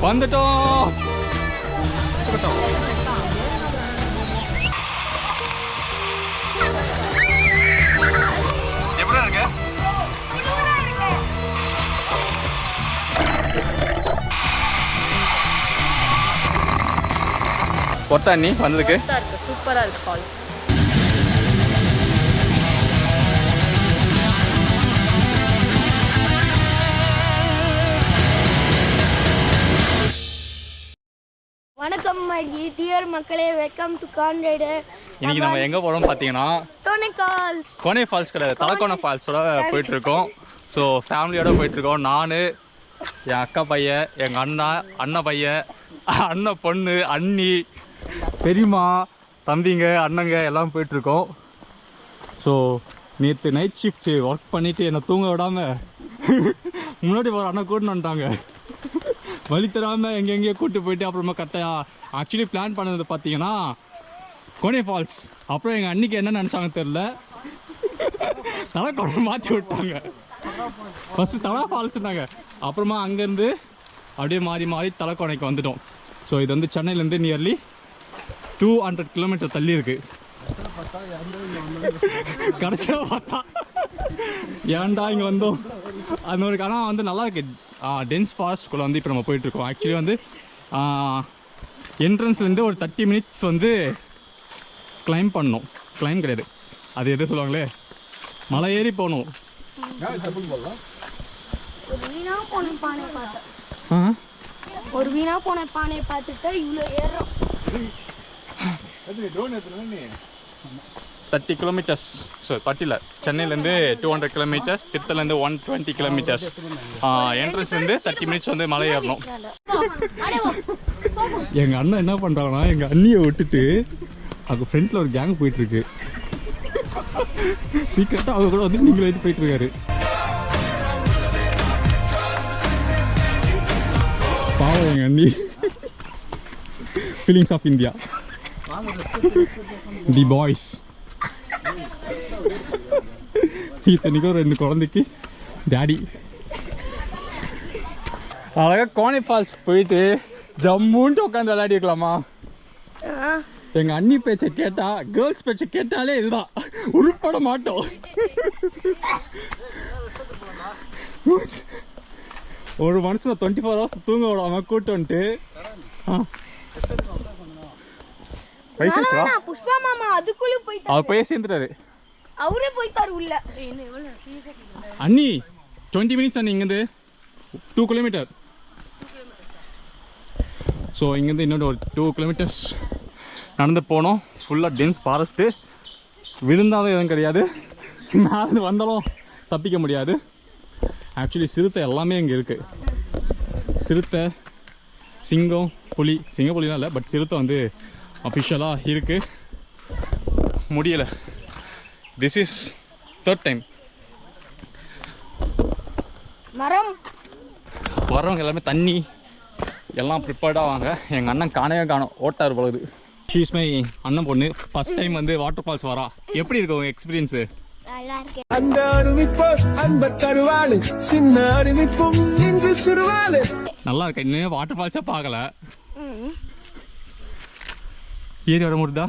வந்துட்டோம். எப்படி இருக்கு? பொட்டா நீ வந்ததுக்கு சூப்பரா இருக்கு ஃபால்ஸ். வணக்கம் டியர் மக்களே, வெல்கம் டு கான் ரைடர். இன்னைக்கு நம்ம எங்கே போகிறோம் பார்த்தீங்கன்னா கோனே ஃபால்ஸ் கிடையாது, தலக்கோனா ஃபால்ஸோட போயிட்டுருக்கோம். ஸோ ஃபேமிலியோடு போயிட்டுருக்கோம். நான், என் அக்கா பையன், எங்கள் அண்ணன் பையன், அண்ணன் பொண்ணு, அண்ணி, பெரியம்மா, தம்பிங்க, அண்ணங்க எல்லாம் போயிட்டுருக்கோம். ஸோ நேற்று நைட் ஷிஃப்ட்டு ஒர்க் பண்ணிவிட்டு என்னை தூங்க விடாமல் முன்னாடி போகிற அண்ணன் கூட்டின்னு வந்துட்டாங்க. வழி தராமல் எங்கெங்கேயோ கூப்பிட்டு போயிட்டு அப்புறமா கரெக்டாக ஆக்சுவலி பிளான் பண்ணது பார்த்தீங்கன்னா கோனே ஃபால்ஸ். அப்புறம் எங்கள் அன்னிக்கு என்ன நினச்சாங்க தெரில, தலக்கோனை மாற்றி விட்டாங்க. ஃபஸ்ட்டு தலா ஃபால்ஸ்னாங்க, அப்புறமா அங்கேருந்து அப்படியே மாறி மாறி தலக்கோனைக்கு வந்துட்டோம். ஸோ இது வந்து சென்னையிலேருந்து நியர்லி 200 கிலோமீட்டர் தள்ளி இருக்குது. கடைசியாக பார்த்தா ஏன்டா இங்கே வந்தோம் அந்த ஒரு. ஆனால் வந்து நல்லா இருக்கு, டென்ஸ் ஃபாரஸ்ட்குள்ளே வந்து இப்போ நம்ம போயிட்டுருக்கோம். ஆக்சுவலி வந்து என்ட்ரன்ஸ்லேருந்து ஒரு 30 மினிட்ஸ் வந்து கிளைம் பண்ணணும். கிளைம் கிடையாது, அது எது சொல்லுவாங்களே, மலை ஏறி போகணும். ஒரு வீணா போன பானையை பார்த்துட்டு இவ்வளோ ஏறுறோம். 30 கிலோமீட்டர்ஸ். ஸோ 30 சென்னையிலேருந்து 200 கிலோமீட்டர்ஸ், திருத்தலேருந்து 120 கிலோமீட்டர்ஸ். என்ட்ரன்ஸ்லேருந்து 30 மினிட்ஸ் வந்து மலை ஏறணும். எங்கள் அண்ணன் என்ன பண்ணுறாங்கன்னா, எங்கள் அண்ணியை விட்டுட்டு அது ஃப்ரெண்டில் ஒரு கேங் போயிட்டுருக்கு. சீக்கிரட்டாக அவங்க கூட வந்து நீங்களே போயிட்டுருக்காரு. பாவம் எங்கள் அண்ணி. Feelings of India, the boys. இத்தனைக்கும் 2 குழந்தைக்கு டேடி. அழகாக கோனே ஃபால்ஸ் போயிட்டு ஜம்முன்ட்டு உட்காந்து விளையாடி இருக்கலாமா? எங்கள் அண்ணி பேச்சை கேட்டா, கேர்ள்ஸ் பேச்சை கேட்டாலே இதுதான், உருப்பட மாட்டோம். ஒரு மனுஷனை 24 hours தூங்க விடாம கூட்டு வந்துட்டு அவர் போய் சேர்ந்துட்டாரு. அவரே போயிட்டாரு உள்ள. அண்ணி 20 மினிட்ஸ் அண்ணி இங்கேருந்து 2 கிலோமீட்டர். ஸோ இங்கேருந்து இன்னொரு ஒரு 2 கிலோமீட்டர்ஸ் நடந்து போனோம். ஃபுல்லாக டென்ஸ் ஃபாரஸ்ட்டு. விழுந்தாலும் எதுவும் கிடையாது, மேலே வந்தாலும் தப்பிக்க முடியாது. ஆக்சுவலி சிறுத்தை எல்லாமே இங்கே இருக்குது. சிறுத்தை, சிங்கம், புலி. சிங்கம் புலிலாம் இல்லை, பட் சிறுத்தை வந்து அஃபிஷியலாக இருக்குது. முடியலை. This is 3rd time. மரம் வரவங்க எல்லாமே தண்ணி எல்லாம் ப்ரிப்பேர்டாக வாங்க. எங்கள் அண்ணன் காணோம், ஓட்டார் போகுது. ஷீஸ் மை அண்ணன் பொண்ணு. ஃபர்ஸ்ட் டைம் வந்து வாட்டர் ஃபால்ஸ் வரா. எப்படி இருக்கு உங்கள் எக்ஸ்பீரியன்ஸு? நல்லா இருக்கு. இன்னும் வாட்டர் ஃபால்ஸே பார்க்கல. ஏறி வர முடியுதா?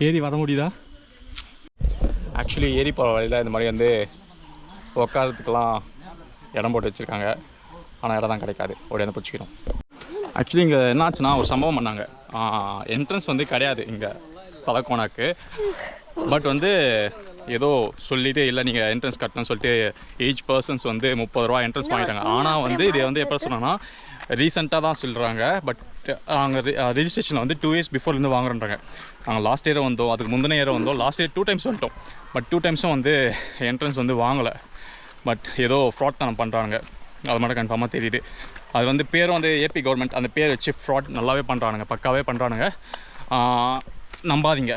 ஏறி வர முடியுதா? ஆக்சுவலி ஏறி போகிற வழியில் இந்த மாதிரி வந்து உட்காரத்துக்கெல்லாம் இடம் போட்டு வச்சுருக்காங்க. ஆனால் இடம் தான் கிடைக்காது, ஓடியாந்து பிடிச்சிக்கிறோம். ஆக்சுவலி இங்கே என்னாச்சுன்னா ஒரு சம்பவம் பண்ணாங்க. என்ட்ரன்ஸ் வந்து கிடையாது இங்கே தலக்கோனாக்கு. பட் வந்து ஏதோ சொல்லிட்டு இல்லை நீங்கள் என்ட்ரன்ஸ் கட்டணும்னு சொல்லிட்டு ஏஜ் பர்சன்ஸ் வந்து 30 ரூபா என்ட்ரன்ஸ் வாங்கிட்டாங்க. ஆனால் வந்து இதை வந்து எப்போ சொன்னாங்கன்னா ரீசெண்டாக தான் சொல்கிறாங்க. பட் அங்கே ரெஜிஸ்ட்ரேஷன் வந்து 2 years பிஃபோர்லேருந்து வாங்குறாங்க. நாங்கள் லாஸ்ட் இயர் வந்தோம், அதுக்கு முந்தின இயர் வந்தோம். லாஸ்ட் இயர் 2 times வந்துட்டோம். பட் 2 timesம் வந்து என்ட்ரன்ஸ் வந்து வாங்கலை. பட் ஏதோ ஃப்ராட் தானே பண்ணுறாங்க, அது மட்டும் கன்ஃபார்மாக தெரியுது. அது வந்து பேரும் வந்து ஏபி கவர்மெண்ட் அந்த பேர் வச்சு ஃப்ராட் நல்லாவே பண்ணுறானுங்க, பக்காவே பண்ணுறானுங்க. நம்பாதீங்க,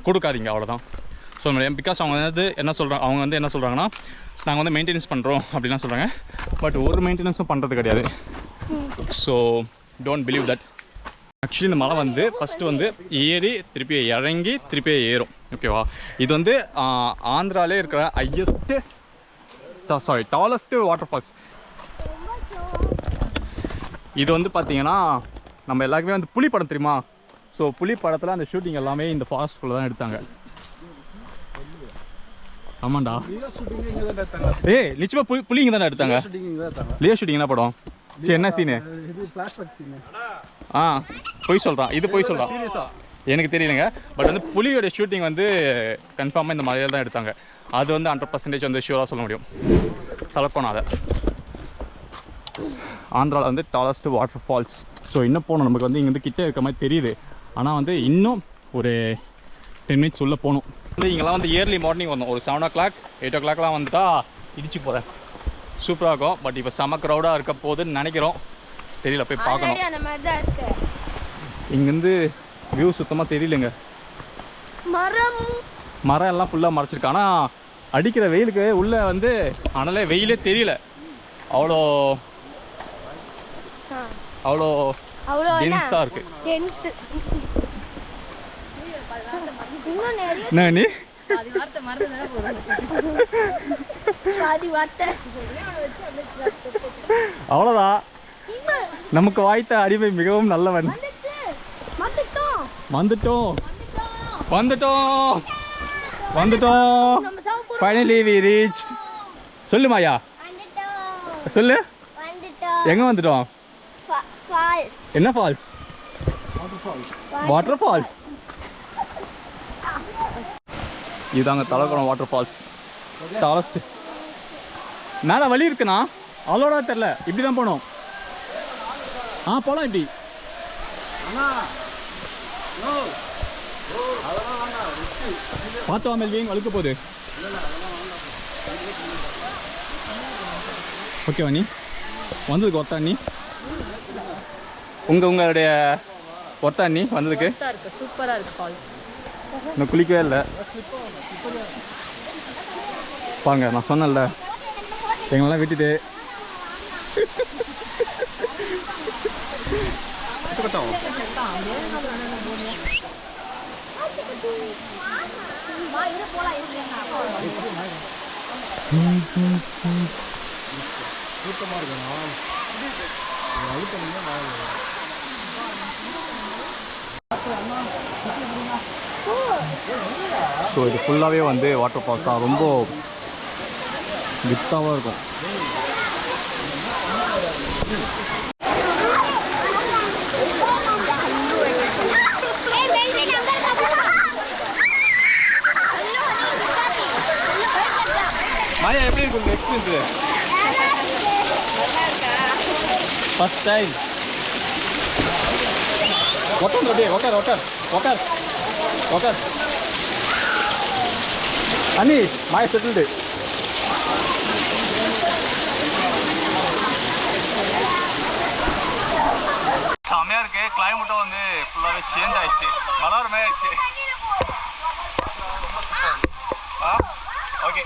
கொடுக்காதீங்க, அவ்வளோதான். ஸோ பிகாஸ் அவங்க வந்து என்ன சொல்கிறாங்கன்னா நாங்கள் வந்து மெயின்டெனன்ஸ் பண்ணுறோம் அப்படின்லாம் சொல்கிறாங்க. பட் ஒரு மெயின்டெனன்ஸும் பண்ணுறது கிடையாது. So don't believe that. Actually இந்த மலை வந்து ஃபஸ்ட்டு வந்து ஏறி திருப்பி இறங்கி திருப்பி ஏறும். ஓகேவா? இது வந்து ஆந்திராவிலே இருக்கிற டாலஸ்ட்டு வாட்டர் ஃபால்ஸ். இது வந்து பார்த்தீங்கன்னா நம்ம எல்லாருக்குமே வந்து புலி படம் தெரியுமா? ஸோ புலி படத்தில் அந்த ஷூட்டிங் எல்லாமே இந்த ஃபாரஸ்ட்குள்ளே தான் எடுத்தாங்க. ஆமாண்டா. ஏய் நிச்சயமா புலி இங்கே தானே எடுத்தாங்க. லியோ ஷூட்டிங் என்ன படம்? சரி என்ன சீனு? போய் சொல்கிறான், இது போய் சொல்கிறான், எனக்கு தெரியலங்க. பட் வந்து புலியோட ஷூட்டிங் வந்து கன்ஃபார்மாக இந்த மலையில் தான் எடுத்தாங்க. அது வந்து 100% வந்து ஷூராக சொல்ல முடியும். தலக்கோனாத ஆந்திராவில் வந்து டாலஸ்ட் வாட்டர் ஃபால்ஸ். ஸோ இன்னும் போகணும், நமக்கு வந்து இங்கேருந்து கிட்டே இருக்க மாதிரி தெரியுது. ஆனால் வந்து இன்னும் ஒரு 10 minutes உள்ளே போகணும். வந்து இங்கெல்லாம் வந்து இயர்லி மார்னிங் வந்தோம், ஒரு 7 o'clock 8 o'clockலாம் வந்துட்டா இடிச்சு போகிறேன். சூப்பராக இருக்கும். பட் இப்போ செம க்ரௌடாக இருக்க போகுதுன்னு நினைக்கிறோம், தெரியல, போய் பார்க்கணும். இங்கேருந்து வியூ சுத்தமாக தெரியலங்க. மரம் எல்லாம் ஃபுல்லாக மறைச்சிருக்கு. ஆனால் அடிக்கிற வெயிலுக்கு உள்ளே வந்து அனலே வெயிலே தெரியல. அவ்வளோ அவ்வளோ டென்ஸாக இருக்கு. என்ன நீ அவ்வளோதான். நமக்கு வாய்த்த அடிமை மிகவும் நல்லவன். வந்துட்டோம் வந்துட்டோம் வந்துட்டோம். Finally we reach. சொல்லு மாயா, சொல்லு. எங்க வந்துட்டோம்? என்ன ஃபால்ஸ்? Water falls. இதுதாங்க தலக்கோனா வாட்டர் ஃபால்ஸ். டாலஸ்ட். மேலே வழி இருக்குண்ணா, அவ்வளோடா தெரில. இப்படி தான் போகணும். போகலாம். இப்படி பார்த்து வாமல் வீங்க வழுக்க போகுது. ஓகேவா? நீ வந்ததுக்கு ஒத்தா நீ உங்களுடைய ஒத்தா நீ வந்ததுக்கு சூப்பராக இருக்கு ஃபால்ஸ். நான் குளிக்கவே இல்லை பாருங்க. நான் சொன்னேன்ல எங்களெல்லாம் விட்டுட்டு ஸோ இது ஃபுல்லாகவே வந்து வாட்டர் ஃபால்ஸ் தான். ரொம்ப வித்தாவாக இருக்கும். மாயா எப்படி இருக்கு எக்ஸ்பீரியன்ஸ்? First time. ஒட்டர் அப்படியே ஒட்டர் ஒட்டர் ஒட்டர் ஒட்டர். அண்ணி மாயா செட்டில்டு. செம்மையாக இருக்கு. கிளைமேட்டும் வந்து ஃபுல்லாகவே சேஞ்ச் ஆயிடுச்சு, மலர் ஆயிடுச்சு. ஓகே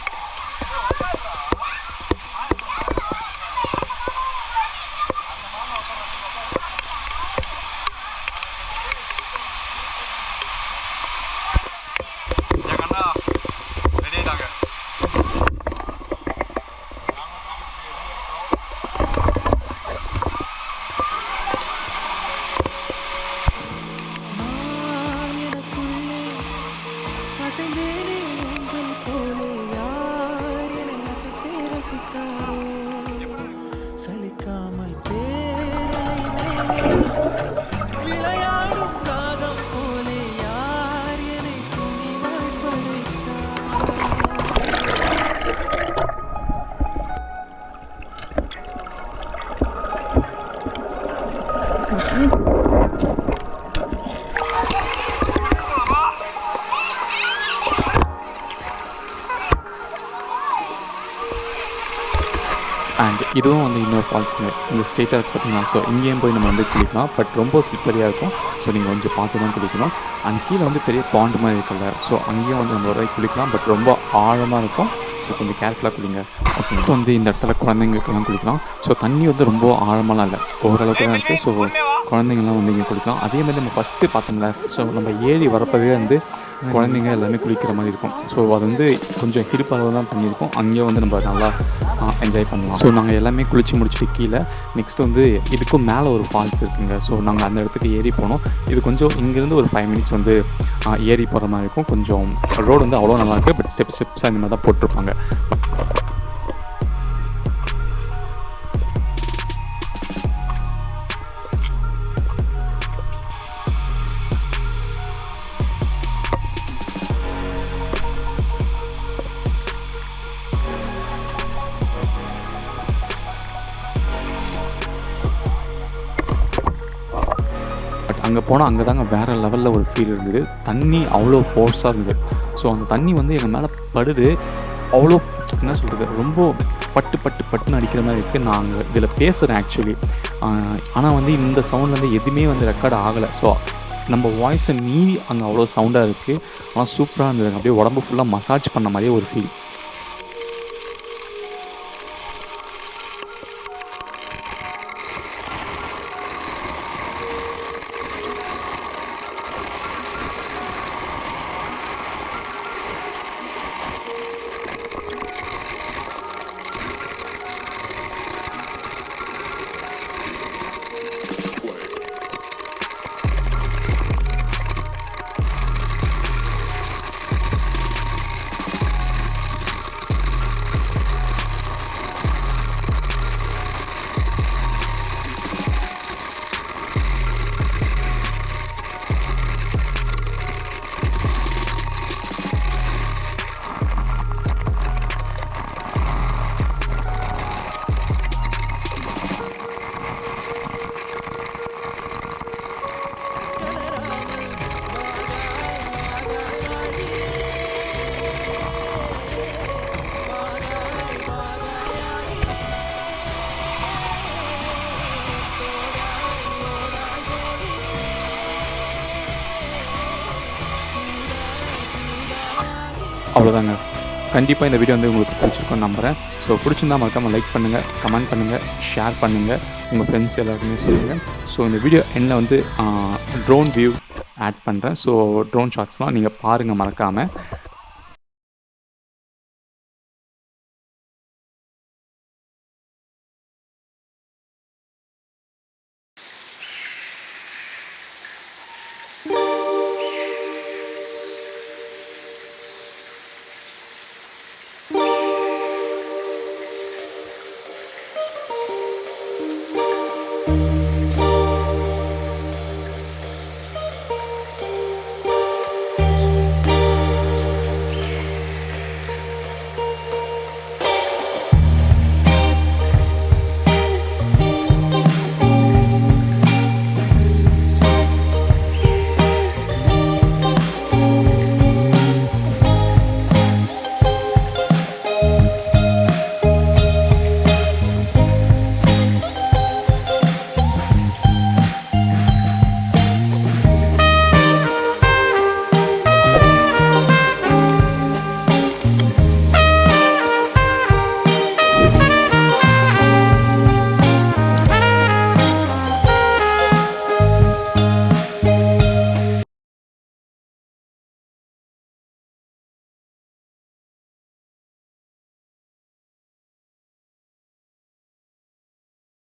அண்ட் இதுவும் வந்து இன்னொரு ஃபால்ஸுங்க இந்த ஸ்டேட்டாக பார்த்தீங்கன்னா. ஸோ இங்கேயும் போய் நம்ம வந்து குளிக்கலாம். பட் ரொம்ப ஸ்லிப்பரியாக இருக்கும். ஸோ நீங்கள் கொஞ்சம் பார்த்து தான் குளிக்கணும். அண்ட் கீழே வந்து பெரிய பாண்டு மாதிரி இருக்குல்ல, ஸோ அங்கேயும் வந்து நம்ம ஒரு குளிக்கலாம். பட் ரொம்ப ஆழமாக இருக்கும். ஸோ கொஞ்சம் கேர்ஃபுல்லாக குளிங்க. ஓகே, இப்போ வந்து இந்த இடத்துல குழந்தைங்களுக்கெல்லாம் குளிக்கலாம். ஸோ தண்ணி வந்து ரொம்ப ஆழமாலாம் இல்லை, ஓரளவுக்கு தான் இருக்குது. ஸோ குழந்தைங்கள்லாம் வந்து இங்கே குளிக்கலாம். அதே மாதிரி நம்ம ஃபஸ்ட்டு பார்த்தோம்ல, ஸோ நம்ம ஏரி வரப்பவே வந்து குழந்தைங்க எல்லாமே குளிக்கிற மாதிரி இருக்கும். ஸோ அது வந்து கொஞ்சம் ஹிடுப்பளவு தான் பண்ணியிருக்கோம். அங்கேயே வந்து நம்ம நல்லா என்ஜாய் பண்ணலாம். ஸோ நாங்கள் எல்லாமே குளித்து முடிச்சுட்டு கீழே நெக்ஸ்ட் வந்து இதுக்கும் மேலே ஒரு ஃபால்ஸ் இருக்குங்க. ஸோ நாங்கள் அந்த இடத்துக்கு ஏறி போனோம். இது கொஞ்சம் இங்கேருந்து ஒரு 5 மினிட்ஸ் வந்து ஏறி போகிற மாதிரி இருக்கும். கொஞ்சம் ரோடு வந்து அவ்வளோ நல்லாயிருக்கு. பட் ஸ்டெப்ஸாக இந்த மாதிரி தான் போட்டிருப்பாங்க. அங்கே போனால் அங்கே தாங்க வேறு லெவலில் ஒரு ஃபீல் இருந்தது. தண்ணி அவ்வளோ ஃபோர்ஸாக இருந்தது. ஸோ அந்த தண்ணி வந்து எங்கள் மேலே படுது. அவ்வளோ என்ன சொல்கிறது, ரொம்ப பட்டுன்னு அடிக்கிற மாதிரி இருக்குது. நான் அங்கே இதில் பேசுகிறேன் ஆக்சுவலி. ஆனால் வந்து இந்த சவுண்ட் வந்து எதுவுமே வந்து ரெக்கார்ட் ஆகலை. ஸோ நம்ம வாய்ஸை மீறி அங்கே அவ்வளோ சவுண்டாக இருக்குது. ஆனால் சூப்பராக இருந்தது. அப்படியே உடம்பு ஃபுல்லாக மசாஜ் பண்ண மாதிரியே ஒரு ஃபீல். அவ்வளோதாங்க. கண்டிப்பாக இந்த வீடியோ வந்து உங்களுக்கு பிடிச்சிருக்குன்னு நம்புகிறேன். ஸோ பிடிச்சிருந்தால் மறக்காமல் லைக் பண்ணுங்கள், கமெண்ட் பண்ணுங்கள், ஷேர் பண்ணுங்கள், உங்கள் ஃப்ரெண்ட்ஸ் எல்லாருக்குமே சொல்லுங்கள். ஸோ இந்த வீடியோ எண்ணில் வந்து ட்ரோன் வியூ ஆட் பண்ணுறேன். ஸோ ட்ரோன் ஷாட்ஸ்லாம் நீங்கள் பாருங்கள் மறக்காமல்.